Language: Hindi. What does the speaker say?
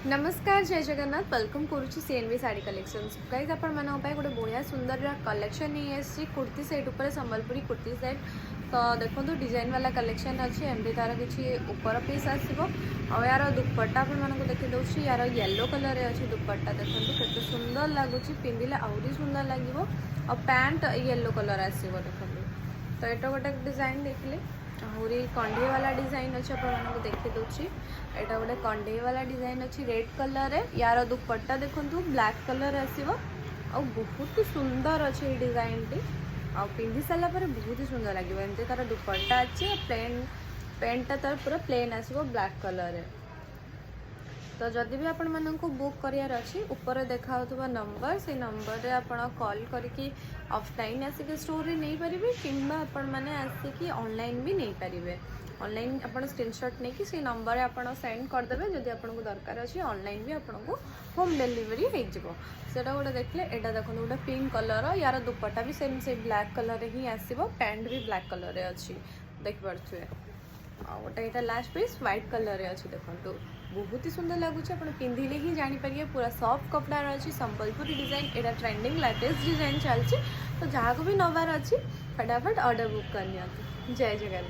नमस्कार जय जगन्नाथ वेलकम करुच्ची सीएनवी साड़ी कलेक्शंस गाइज आपण गोटे बढ़िया सुंदर कलेक्शन नहीं आसी कुर्ती सेट उपर संबलपुरी कुर्ती सेट तो देखो डिजाइन वाला कलेक्शन अच्छी एमती तार किसी ऊपर पीस आसो और यार दुपट्टा आपको देखी दूसरी यार येलो कलर अच्छी दुपट्टा देखो केते सुंदर लगुच पिंधिले आहरी सुंदर लगे और पैंट येलो कलर आसो देखो तो ये गोटे डिजाइन देखिले आहरी कंढे वाला डिजाइन अच्छे आपको देखी दूसरी यहाँ गोटे कंढे वाला डिजाइन अच्छी रेड कलर है यार दुपट्टा देखु ब्लैक कलर आसो आ बहुत सुंदर अच्छे ये डिजाइन टी आ पिंधि सारा बहुत ही सुंदर लगे एमती तार दुपट्टा अच्छे प्लेन पेंटा तार पूरा प्लेन आसो ब्लैक कलर है। तो जदि भी आपण मानक बुक करार अच्छी ऊपर देखा नंबर से नंबर रे आपण कॉल करके ऑफलाइन आसिक स्टोर रे नहीं पारिबे किंबा आपण माने आसिक ऑनलाइन भी नहीं पारिबे ऑनलाइन आपण स्क्रीनशॉट नहीं कि से नंबर रे आपण सेंड कर देबे जदि आपण को दरकार अच्छी ऑनलाइन भी आपण को होम डिलीवरी हो जिवो सेटा गोटे देखले एटा देखो गोटे पिंक कलर यार दुपट्टा भी सेम से ब्लैक कलर ही आसीबो पैंट भी ब्लैक कलर रे अच्छी देख पारछुए गोटे यहाँ लास्ट पीस व्हाइट कलर अच्छी देखो बहुत ही सुंदर लगुच आप पिंधिले ही जानीपर पूरा सॉफ्ट कपड़ा अच्छी संबलपुरी डिजाइन यहाँ ट्रेंडिंग लेटेस्ट डिजाइन चलती तो जहाँ को भी नवार अच्छी फटाफट ऑर्डर बुक कर जय जगन्नाथ।